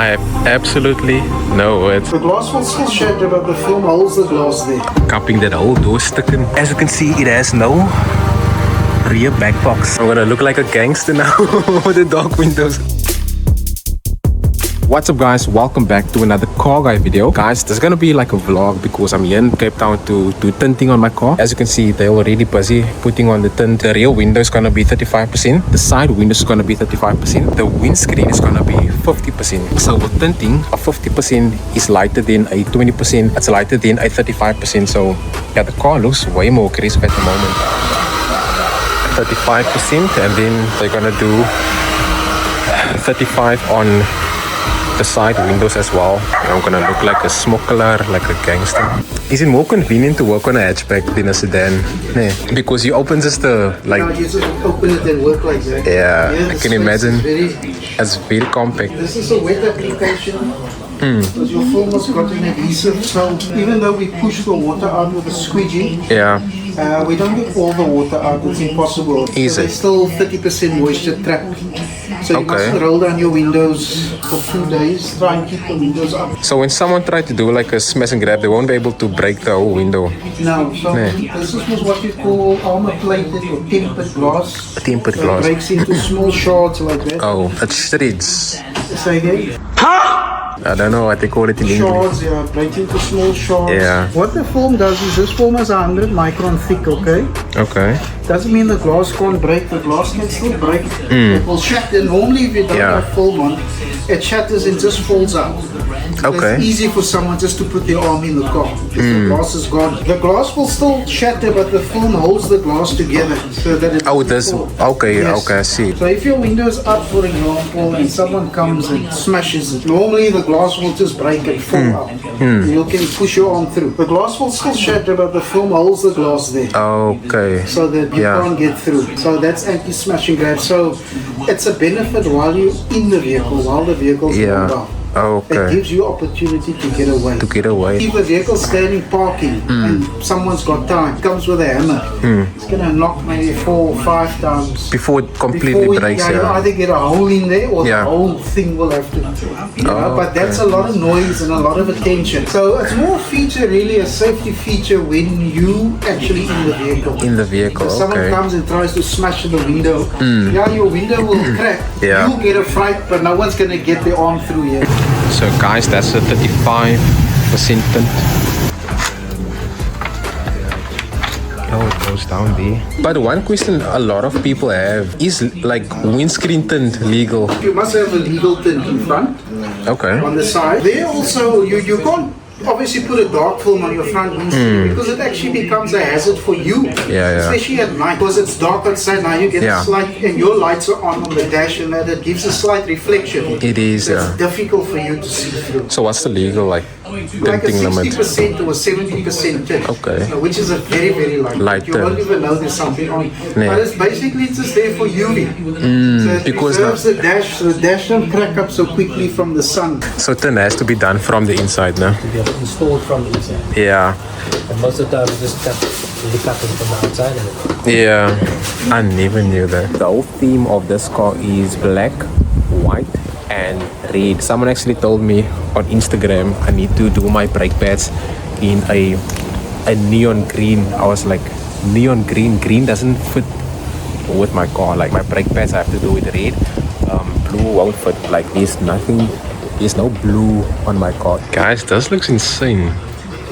I have absolutely no words. The glass will still shatter, but the film holds the glass there. Cupping that whole door stick in. As you can see, it has no rear back box. I'm gonna look like a gangster now with the dark windows. What's up guys, welcome back to another car guy video. Guys, there's gonna be like a vlog because I'm here in Cape Town to do tinting on my car. As you can see, they're already busy putting on the tint. The rear window is gonna be 35%. The side window is gonna be 35%. The windscreen is gonna be 50%. So with tinting, a 50% is lighter than a 20%. It's lighter than a 35%. So yeah, the car looks way more crisp at the moment. 35%, and then they're gonna do 35 on the side windows as well. I'm gonna look like a smuggler, like a gangster. Is it more convenient to work on a hatchback than a sedan? Nee, because you open just the like. No, you just open it and work like that. Yeah, I can imagine. It's very compact. This is a wet application. Because your film has got an adhesive, so even though we push the water out with a squeegee, we don't get all the water out. It's impossible. Easy. So there's still 30% moisture trapped. So you must roll down your windows for 2 days. Try and keep the windows up. So when someone tried to do like a smash and grab, they won't be able to break the whole window. No. So this is what we call armor-plated or tempered glass. Tempered so glass. It breaks into small shards like that. Oh, it shreds. Say again. I don't know what they call it in English. Shards, yeah, break into small shards. Yeah. What the film does is this film is 100 micron thick, okay? Okay. Doesn't mean the glass can't break. The glass can still break. It will shatter. Normally, if you don't have film on, it shatters and just falls out. Okay. It's easy for someone just to put their arm in the car. If the glass is gone. The glass will still shatter, but the film holds the glass together so that it this. Okay, Yes. okay, I see. So if your window is up, for example, and someone comes and smashes it, normally the glass will just break and fall out. You can push your arm through. The glass will still shatter, but the film holds the glass there. Okay. So that you can't get through. So that's anti-smashing grab. So it's a benefit while you're in the vehicle, while the vehicle's going down. Okay. It gives you opportunity to get away. To get away. If the vehicle's standing parking and someone's got time, comes with a hammer, it's gonna knock maybe 4 or 5 times Before it completely breaks. you either get a hole in there or the whole thing will have to. But that's a lot of noise and a lot of attention. So it's more feature, really a safety feature when you actually in the vehicle. In the vehicle. If someone comes and tries to smash the window, your window will crack. You'll get a fright, but no one's gonna get their arm through here. So guys, that's a 35% tint. Oh, it goes down there. But one question a lot of people have is like windscreen tint legal? You must have a legal tint in front. Okay. On the side. There also, you can't obviously put a dark film on your front windscreen because it actually becomes a hazard for you. Especially at night because it's dark outside. Now you get a slight, and your lights are on the dash, and that it gives a slight reflection. It is, so it's difficult for you to see through. So what's the legal like tinting limit? 60% or 70% tint. Okay. Which is a very, very light. You won't even know there's something on. But it's basically just there for UV. So it preserves the dash, so the dash don't crack up so quickly from the sun. So tint has to be done from the inside now. Installed from the inside. Yeah. And most of the time we just cut it from the outside. Yeah. I never knew that. The whole theme of this car is black, white and red. Someone actually told me on Instagram I need to do my brake pads in a neon green. I was like, neon green? Green doesn't fit with my car. Like my brake pads I have to do with red. Blue won't fit. Like there's no blue on my car. Guys, this looks insane.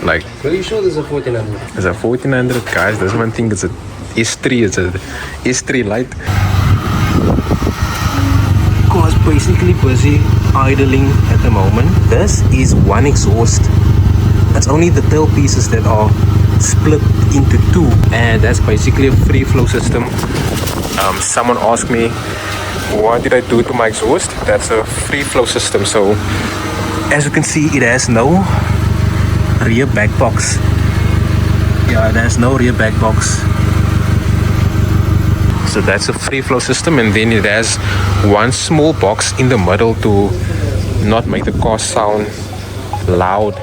Like, Are you sure there's a 1400? there's a 1400, guys. This one thing is a S3. It's a S3 light. Car's basically busy idling at the moment. This is one exhaust. That's only the tail pieces that are split into 2, and that's basically a free flow system. Someone asked me, what did I do to my exhaust? That's a free flow system. So as you can see, it has no rear back box. Yeah, there's no rear back box. So that's a free flow system, and then it has one small box in the middle to not make the car sound loud.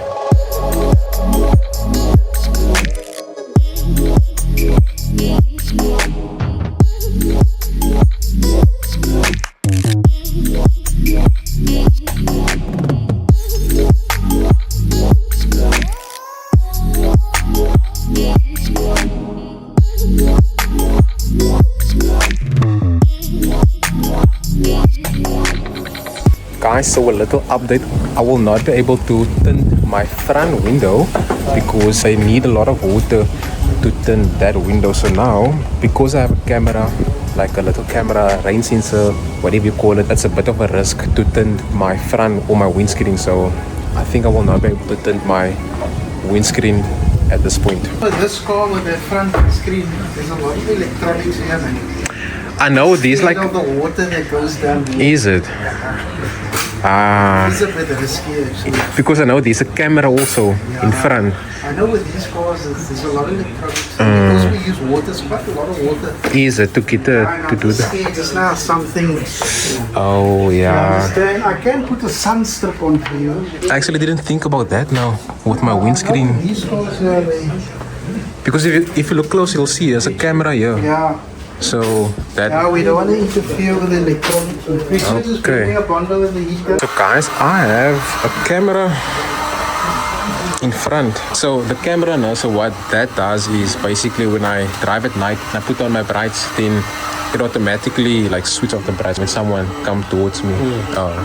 Guys, so a little update. I will not be able to tint my front window because I need a lot of water to tint that window. So now, because I have a camera, like a little camera, rain sensor, whatever you call it, it's a bit of a risk to tint my front or my windscreen. So I think I will not be able to tint my windscreen at this point. This car with that front screen, there's a lot of electronics here, man. I know these like. Of the water that goes down there. Is it? It's a bit risky actually. Because I know there's a camera also in front. I know with these cars, there's a lot of electronics. Because we use water, it's quite a lot of water. Is it to get to do that? Just now something. Oh yeah. I can put a sun strip on for you. I actually didn't think about that now with my windscreen. These cars here, Because if you look close, you'll see there's a camera here. yeah. So that. Yeah, we don't want to interfere with the electronics. We should just bring a bundle with the heater. So guys, I have a camera in front. So the camera now, so what that does is basically when I drive at night and I put on my brights, then it automatically like switch off the brights when someone come towards me.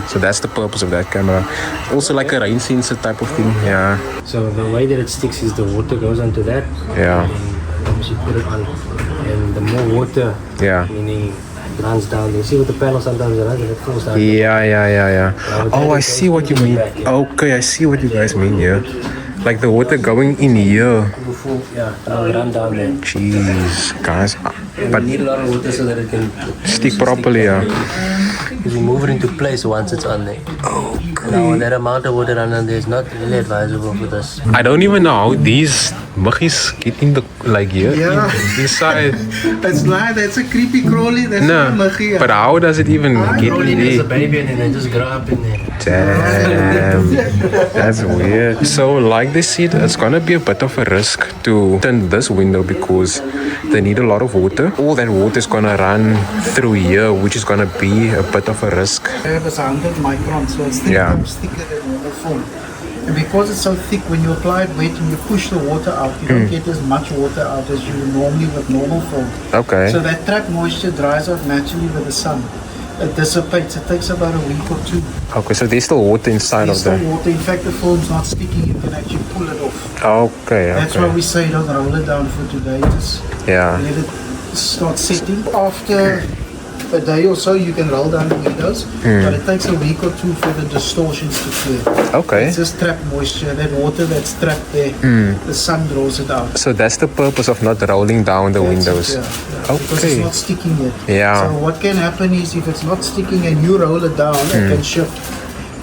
So that's the purpose of that camera. Also like a rain sensor type of thing. Yeah. So the way that it sticks is the water goes onto that. Yeah. And obviously put it on. And the more water, meaning it runs down. You see with the panel sometimes it runs and it falls down. Yeah. Oh, I see what you mean. Okay, I see what you guys mean here. Like the water going in here. Yeah, it'll run down there. Jeez, guys. But you need a lot of water so that it can stick properly, yeah. Because you move it into place once it's on there. Okay. Now that amount of water on there is not really advisable for this. I don't even know how these muggies get in the here inside. That's like that's a creepy crawly. That's No, but how does it even get in As a there? baby and then they just grow up in there. Damn, that's weird. So like they said, it's gonna be a bit of a risk to tint this window because they need a lot of water. All that water is gonna run through here, which is gonna be a bit of a risk. It's 100 microns, so it's 3 times thicker than normal foam. And because it's so thick, when you apply it wet and you push the water out, you don't get as much water out as you would normally with normal foam. Okay. So that trapped moisture dries out naturally with the sun. It dissipates. It takes about a week or 2. Okay, so there's still water inside There's of still that. water. In fact, the foam's not sticky. You can actually pull it off. Okay. That's why we say don't roll it down for today. Just let it start setting. After a day or so, you can roll down the windows, but it takes a week or 2 for the distortions to clear. Okay. It's just trapped moisture. That water that's trapped there, the sun draws it out. So that's the purpose of not rolling down the windows. Because it's not sticking yet. Yeah. So what can happen is if it's not sticking and you roll it down, it can shift.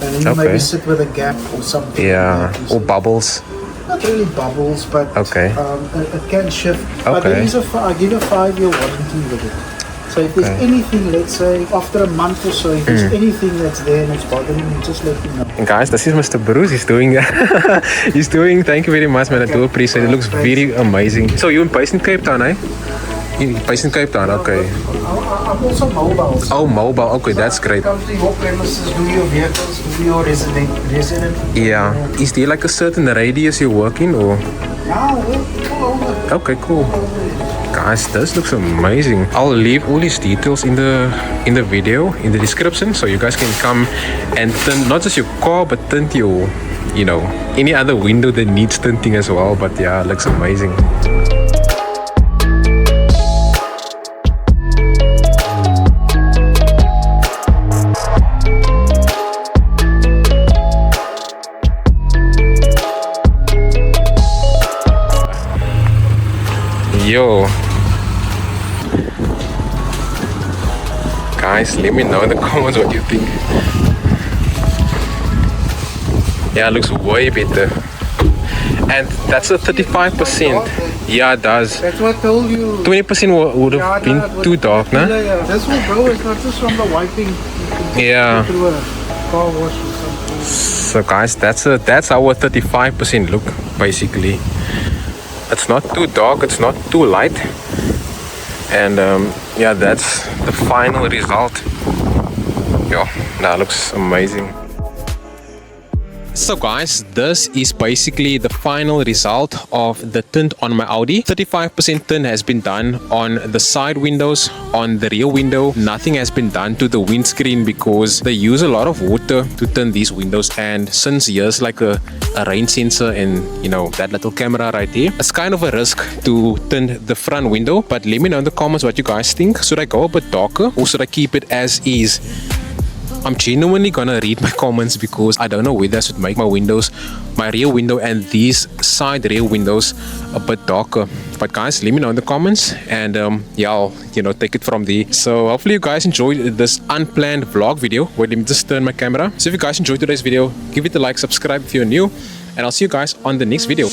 And then you maybe sit with a gap or something. Yeah, or bubbles. Not really bubbles, but it can shift. But there is I give a 5-year warranty with it. So if there's anything, let's say after a month or so, if there's anything that's there and it's bothering you, just let me know. And guys, this is Mr. Bruce. He's doing thank you very much, man. I do appreciate it. It looks very amazing. So you're based in Cape Town, eh? You're based in Cape Town, okay. I'm also mobile. Oh, mobile. Okay, that's great. Come to your premises, do your vehicles, do your resident. Yeah. Is there like a certain radius you work in or? No, we're all over. Okay, cool. Guys, this looks amazing. I'll leave all these details in the video, in the description, so you guys can come and tint not just your car, but tint your, any other window that needs tinting as well. But yeah, it looks amazing. Yo. Guys, let me know in the comments what you think. Yeah, it looks way better. And that's a 35%. Yeah, it does. That's what I told you. 20% would have been too dark, no? Yeah. That's what, bro. It's not just from the wiping. Yeah. Through a car wash or something. So guys, that's our 35% look, basically. It's not too dark, it's not too light. And yeah, that's the final result. Yeah, that looks amazing. So guys, this is basically the final result of the tint on my Audi. 35% tint has been done on the side windows, on the rear window. Nothing has been done to the windscreen because they use a lot of water to tint these windows, and since here's like a rain sensor and you know that little camera right here, it's kind of a risk to tint the front window. But let me know in the comments what you guys think. Should I go a bit darker or should I keep it as is? I'm genuinely gonna read my comments because I don't know whether I should make my windows, my rear window and these side rear windows a bit darker. But guys, let me know in the comments, and yeah, I'll take it from there. So hopefully you guys enjoyed this unplanned vlog video. Wait, let me just turn my camera. So if you guys enjoyed today's video, give it a like, subscribe if you're new, and I'll see you guys on the next video.